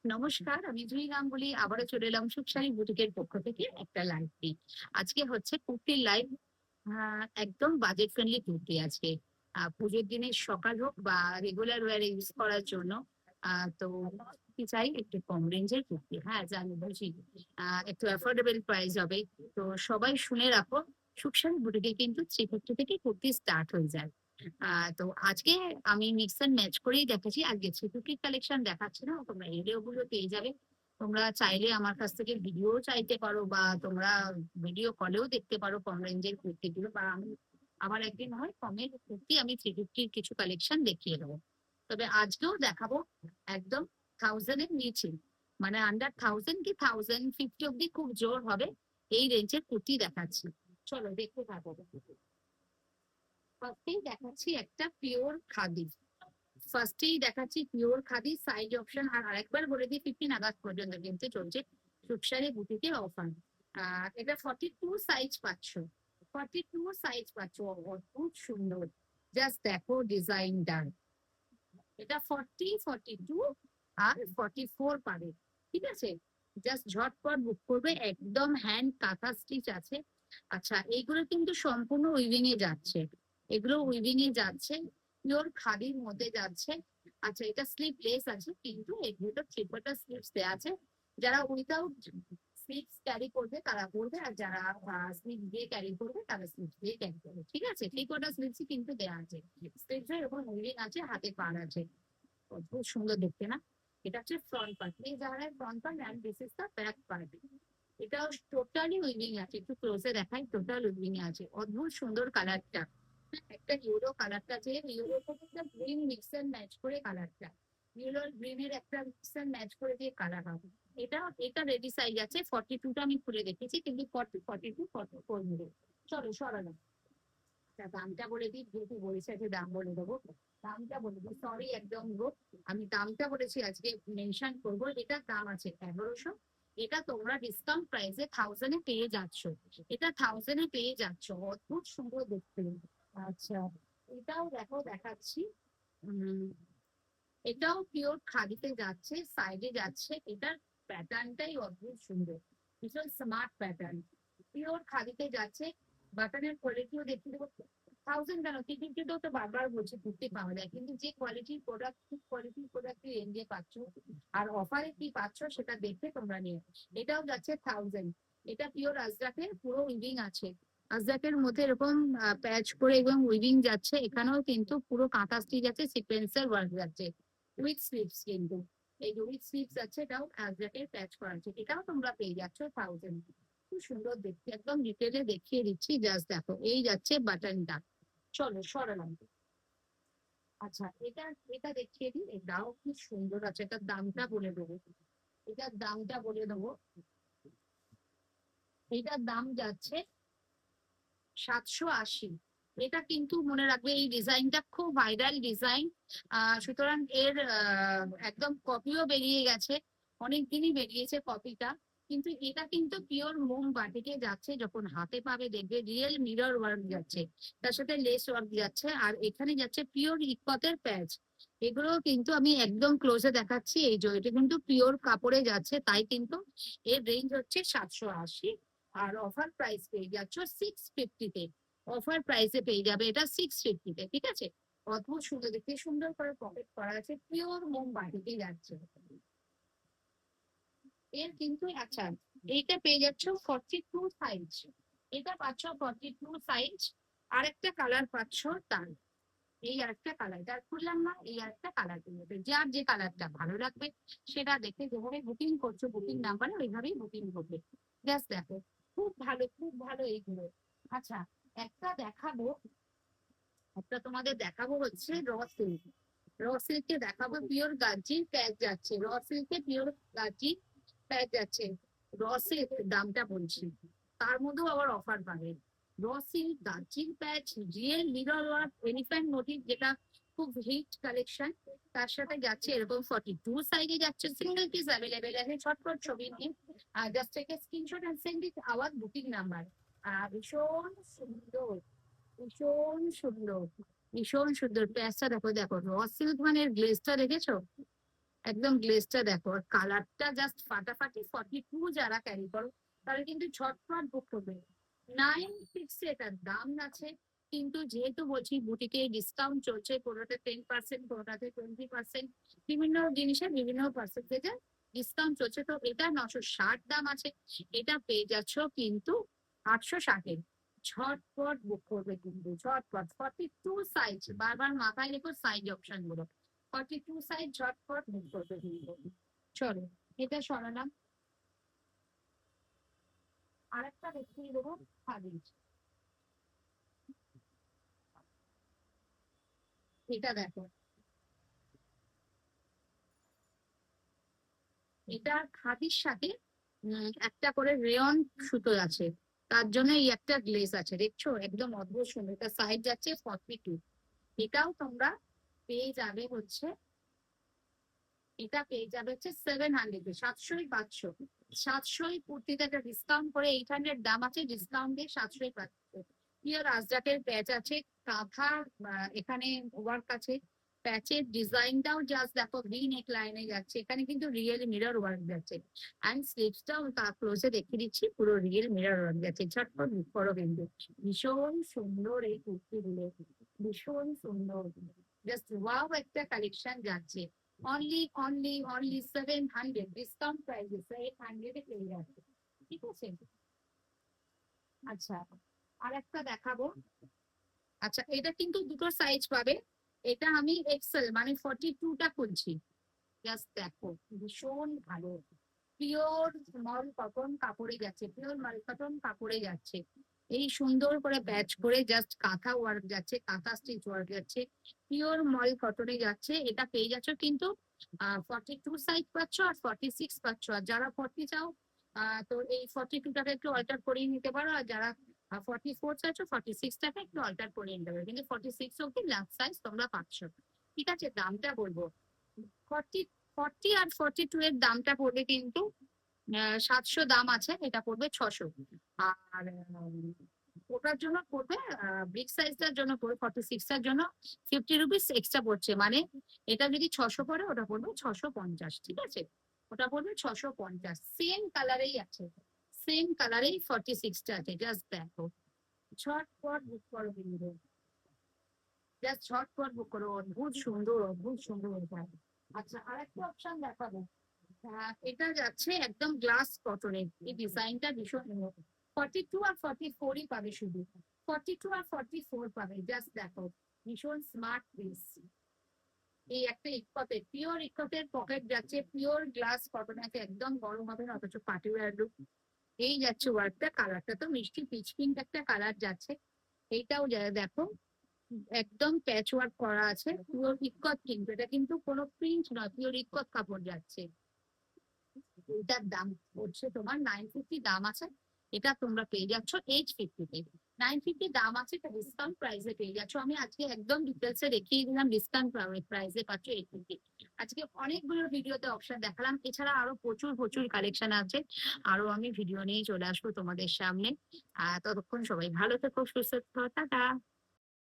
নমস্কার, আমি জুই গাঙ্গুলি আবারও চলে এলাম সুখসারি বুটিকের পক্ষ থেকে একটা লাইভ দিই। আজকে হচ্ছে কুর্তির লাইভ। একদম বাজেট ফ্রেন্ডলি কুর্তি আজকে। পুজোর দিনে সকাল হোক বা রেগুলার ওয়ারে ইউজ করার জন্য। তো কি চাই একটু কম রেঞ্জের কুর্তি, হ্যাঁ জানি বুঝি। একটু অ্যাফোর্ডেবল প্রাইস হবে। তো সবাই শুনে রাখো, সুখসারি বুটিকে কিন্তু 350 থেকে কুর্তি স্টার্ট হয়ে যায়। তো আজকে আমি মিক্স এন্ড ম্যাচ করেই দেখাচ্ছি। আজকে থ্রি কালেকশন দেখাচ্ছি না, তোমরা এরিয়া গুলো পেয়ে যাবে। তোমরা চাইলে আমার কাছ থেকে ভিডিও চাইতে পারো বা তোমরা ভিডিও কলেও দেখতে পারো কম রেঞ্জের কুর্তিগুলো, বা আমি আমার একদিন হয় কমের কুর্তি আমি 350 কিছু কালেকশন দেখিয়ে দেবো। তবে আজকেও দেখাবো একদম 1000 এর নিচে, মানে আন্ডার 1000 কি 1050 অব্দি খুব জোর হবে এই রেঞ্জের কুর্তি দেখাচ্ছি। চলো দেখতে থাকো। ফার্স্টেই দেখাচ্ছি একটা পিওর খাদি। ফার্স্টেই দেখাচ্ছি পিওর খাদি সাইজ অপশন। আর আরেকবার বলে দিই, 15 আগস্ট পর্যন্ত কিন্তু চলছে সুখসারি বুটিকে অফার। এটা 42 সাইজ পাচ্ছ। 42 সাইজ পাচ্ছ, অদ্ভুত সুন্দর। জাস্ট দেখো ডিজাইনটা। এটা 40, 42 আর 44 পাবে। ঠিক আছে, জাস্ট ঝটপট বুক করবে। একদম হ্যান্ড কাঁথা স্টিচ আছে। আচ্ছা, এইগুলো কিন্তু সম্পূর্ণ উইভিং এ যাচ্ছে। এগুলো উইভিং এ যাচ্ছে, পিওর খাদির মধ্যে যাচ্ছে। আচ্ছা, এটা স্লিভলেস আছে, কিন্তু এগুলো থ্রি-কোয়ার্টার স্লিভস দেওয়া আছে। যারা উইদাউট স্লিভস ক্যারি করবে তারা করবে, আর যারা স্লিভ দিয়ে ক্যারি করবে তারা স্লিভ দিয়ে ক্যারি করবে। ঠিক আছে, থ্রি-কোয়ার্টার স্লিভসই কিন্তু দেওয়া আছে। স্লিভস এর এরকম উইভিং আছে, হাতে পার আছে। খুব সুন্দর দেখতে না? এটা হচ্ছে ফ্রন্ট পার্ট, প্লিজ যারা front part, and this is the back part. এটাও টোটালি উইভিং আছে, একটু ক্লোজে দেখাই। টোটাল উইভিং আছে, অদ্ভুত সুন্দর কালারটা। একটা ইউরো কালারটা, যে ইউরো একটা গ্রিন মিক্স এন্ড ম্যাচ করে কালারটা, ইউরো গ্রিনের একটা মিক্স এন্ড ম্যাচ করে দিয়ে কালার হবে। এটা এটা রেডি সাইজ আছে। 42টা আমি খুলে দেখেছি, কিন্তু 40, 42, 44 মিলে। চলো সরানো। দামটা বলে দিই, যেহেতু বলেছে যে দাম বলে দেবো। দামটা বলে দিই, সরি একদম গো। আমি দামটা বলেছি আজকে মেনশন করবো। এটার দাম আছে 1100। এটা তোমরা ডিসকাউন্ট প্রাইসে 1000 এ পেয়ে যাচ্ছ। এটা 1000 এ পেয়ে যাচ্ছ, অদ্ভুত সুন্দর দেখতে। আচ্ছা, এটাও দেখো দেখাচ্ছি। উম এটাও পিওর খাদিতে যাচ্ছে, সাইডে যাচ্ছে। এটার প্যাটার্নটাই অদ্ভুত সুন্দর, ভীষণ স্মার্ট প্যাটার্ন। পিওর খাদিতে যাচ্ছে। বাটনের কোয়ালিটিও দেখতে দেবো। 1000 কেন, 350 তো বারবার বলছি কুর্তি পাওয়া যায়, কিন্তু যে কোয়ালিটির প্রোডাক্ট, কোয়ালিটির প্রোডাক্ট রেঞ্জে পাচ্ছ আর অফারে কি পাচ্ছ সেটা দেখে তোমরা নিয়ে। এটাও যাচ্ছে 1000। এটা পিওর আজরাকের, পুরো উইভিং আছে। আজরাকের মধ্যে এরকম প্যাচ করে এবং উইভিং যাচ্ছে। এখানেও কিন্তু পুরো কাঁথা স্টিচ আছে, সিকোয়েন্সের ওয়ার্ক যাচ্ছে। উইথ স্লিভস কিন্তু, এই যে উইথ স্লিভস আছে, এটাও অ্যাজরাকের প্যাচ করা আছে। এটাও তোমরা পেয়ে যাচ্ছ 1000। খুব সুন্দর দেখতে, একদম ডিটেলে দেখিয়ে দিচ্ছি। জাস্ট দেখো, এই যাচ্ছে বাটনটা। চলো সরালাম। আচ্ছা, এটা এটা দেখিয়ে দিই। এটাও কি সুন্দর আছে। এটার দামটা বলে দেবো। এটার দামটা বলে দেবো। এটার দাম যাচ্ছে 780। এটা কিন্তু মনে রাখবে, এই ডিজাইনটা খুব ভাইরাল ডিজাইন। সুতরাং এর একদম কপিও বেরিয়ে গেছে, অনেক দিনই বেরিয়েছে কপিটা। কিন্তু এটা কিন্তু পিওর মোম বাটিকে যাচ্ছে। যখন হাতে পাবে দেখবে রিয়েল মিরর ওয়ার্ক যাচ্ছে, তার সাথে লেস ওয়ার্ক যাচ্ছে, আর এখানে যাচ্ছে পিওর ইকতের প্যাচ। এগুলো কিন্তু আমি একদম ক্লোজে দেখাচ্ছি। এই যে এটা কিন্তু পিওর কাপড়ে যাচ্ছে, তাই কিন্তু এর রেঞ্জ হচ্ছে 780। আর অফার প্রাইস পেয়ে যাচ্ছ 650-তে। অফার প্রাইসে পেয়ে যাবে এটা 650-তে। ঠিক আছে, অদ্ভুত সুন্দর দেখতে, সুন্দর করে পকেট করা আছে, পিওর মোম বাটিতে যাচ্ছে। এর কিন্তু আচ্ছা, এইটা পেয়ে যাচ্ছ 42 সাইজ। এটা পাচ্ছ 42 সাইজ। আরেকটা কালার পাচ্ছ তার। এই আরেকটা কালার, যার খুললাম না, এই আরেকটা কালার পেয়ে যাবে। যার যে কালারটা ভালো লাগবে সেটা দেখে যেভাবে বুকিং করছো বুকিং নাম্বারে ওইভাবেই বুকিং করবে। জাস্ট দেখো, খুব ভালো, খুব ভালো এইগুলো। আচ্ছা, একটা দেখাবো। একটা তোমাদের দেখাবো হচ্ছে র সিল্ক। র সিল্কে দেখাবো পিওর গার্জি প্যাচ যাচ্ছে। র সিল্কে পিওর গার্জি প্যাচ যাচ্ছে। র সিল্ক দামটা বলছি, তার মধ্যেও আবার অফার পাবে। র সিল্ক গার্জি patch, real mirror work, elephant motif, যেটা খুব হিট কালেকশন। তার সাথে যাচ্ছে এরকম 42 সাইজে যাচ্ছে। সিঙ্গেল পিস অ্যাভেলেবেল আছে, ছটপট ছবি নিয়ে just take a screenshot and send it our booking number. ভীষণ সুন্দর, ভীষণ সুন্দর, ভীষণ সুন্দর প্যাচটা দেখো। দেখো র সিল্ক মানে গ্লেজটা দেখেছো? একদম গ্লেজটা দেখো, আর কালারটা জাস্ট ফাটাফাটি। 42 যারা ক্যারি করো তারা কিন্তু ঝটপট বুক করবে। 9 এটার দাম আছে, কিন্তু যেহেতু বলছি বুটিকে ডিসকাউন্ট চলছে, কোনোটাতে 10%, কোনোটাতে 20%, বিভিন্ন জিনিসের বিভিন্ন পার্সেন্টেজে ডিসকাউন্ট চলছে, তো এটা 960 দাম আছে। এটা পেয়ে যাচ্ছ কিন্তু 860-এ। ঝটপট বুক করবে কিন্তু, ঝটপট। 42 সাইজ, বারবার মাথায় রেখো সাইজ অপশন গুলো। 42 সাইজ ঝটপট বুক করবে কিন্তু। চলো, এটা সরালাম। আরেকটা দেখিয়ে দেবো খাদিজ। এটা দেখো, এটা খাদির সাথে একটা করে রেয়ন সুতো আছে, তার জন্য এই একটা গ্লেজ আছে, দেখছো? একদম অদ্ভুত সুন্দর। এটা সাইজ যাচ্ছে 42। এটাও তোমরা পেয়ে যাবে হচ্ছে, এটা পেয়ে যাবে হচ্ছে 700-এ। 700-ই পাচ্ছ। 700-ই কুর্তিতে একটা ডিসকাউন্ট করে 800 দাম আছে, ডিসকাউন্ট দিয়ে 700-ই পাচ্ছ। পিওর আজরাকের প্যাচ আছে, কাঁথা এখানে ওয়ার্ক আছে। প্যাচের ডিজাইনটাও জাস্ট দেখো, ভি নেক লাইনে যাচ্ছে, এখানে কিন্তু রিয়েল মিরর ওয়ার্ক যাচ্ছে। অ্যান্ড স্লিভসটাও তা ক্লোজে দেখে দিচ্ছি, পুরো রিয়েল মিরর ওয়ার্ক যাচ্ছে। ঝটপট বুক করো কিন্তু। ভীষণ সুন্দর এই কুর্তিগুলো, ভীষণ সুন্দর। জাস্ট ওয়াও একটা কালেকশন যাচ্ছে। অনলি 700, ডিসকাউন্ট প্রাইসে 800-এ পেয়ে যাচ্ছে। ঠিক আছে? আচ্ছা, আর একটা দেখাবো। আচ্ছা, এটা কিন্তু দুটো সাইজ পাবে। এটা আমি এক্সেল মানে 42টা খুলছি। জাস্ট দেখো, ভীষণ ভালো। পিওর মল কটন কাপড়ে যাচ্ছে, পিওর মল কটন কাপড়ে যাচ্ছে। এই সুন্দর করে ব্যাচ করে জাস্ট কাঁথা ওয়ার্ক যাচ্ছে, কাঁথা স্টিচ ওয়ার্ক যাচ্ছে। পিওর মল কটনে যাচ্ছে। এটা পেয়ে যাচ্ছ কিন্তু 42 সাইজ পাচ্ছ আর 46 পাচ্ছ। আর যারা 40 চাও, তো এই 42টাকে একটু অল্টার করিয়ে নিতে পারো। আর যারা 44 চাইছো, 46টাকে একটু অল্টার করিয়ে নিতে পারো, কিন্তু 46 অব্দি লাস্ট সাইজ তোমরা পাচ্ছ। ঠিক আছে, দামটা বলবো। 40 আর 42 এর দামটা পড়বে কিন্তু 700 দাম আছে, এটা পড়বে 600। আর ওটার জন্য পড়বে, বিগ সাইজটার জন্য পড়বে, 46টার জন্য 50 রুপিস এক্সট্রা পড়ছে। মানে এটা যদি 600 পড়ে, ওটা পড়বে 650। ঠিক আছে, ওটা পড়বে 650। সেম কালারেই আছে, সেম কালারেই 46টা আছে। জাস্ট দেখো, ঝটপট বুক করো কিন্তু, জাস্ট ঝটপট বুক করো। অদ্ভুত সুন্দর, অদ্ভুত সুন্দর এটা। আচ্ছা, আরেকটা অপশন দেখাবো। এটা যাচ্ছে একদম গ্লাস কটনের, এই ডিজাইনটা ভীষণ। 42 আর 44-ই পাবে শুধু। 42 আর 44 পাবে, জাস্ট দেখো, ভীষণ স্মার্ট পিস। এই একটা ইকতের, পিওর ইকতের পকেট যাচ্ছে, পিওর গ্লাস কটন আছে, একদম গরম হবে না, অথচ পার্টি ওয়্যার লুক। এই যাচ্ছে ওয়ার্কটা, কালারটা তো মিষ্টি পিচ পিঙ্ক একটা কালার যাচ্ছে। এইটাও দেখো, একদম প্যাচ ওয়ার্ক করা আছে, পিওর ইকত, কিন্তু এটা কিন্তু কোনো প্রিন্ট নয়, পিওর ইকত কাপড় যাচ্ছে। এটার দাম পড়ছে তোমার 950 দাম আছে। এটা তোমরা পেয়ে যাচ্ছ 850-তে। 950 দাম আছে, এটা ডিসকাউন্ট প্রাইসে পেয়ে যাচ্ছ। আমি আজকে একদম ডিটেলসে দেখিয়ে দিলাম, ডিসকাউন্ট প্রাইসে পাচ্ছ 850। আজকে অনেকগুলো ভিডিওতে অপশন দেখালাম, এছাড়া আরো প্রচুর প্রচুর কালেকশন আছে। আরো আমি ভিডিও নিয়ে চলে আসবো তোমাদের সামনে। ততক্ষণ সবাই ভালো থেকো, সুস্থ থেকো, টাটা।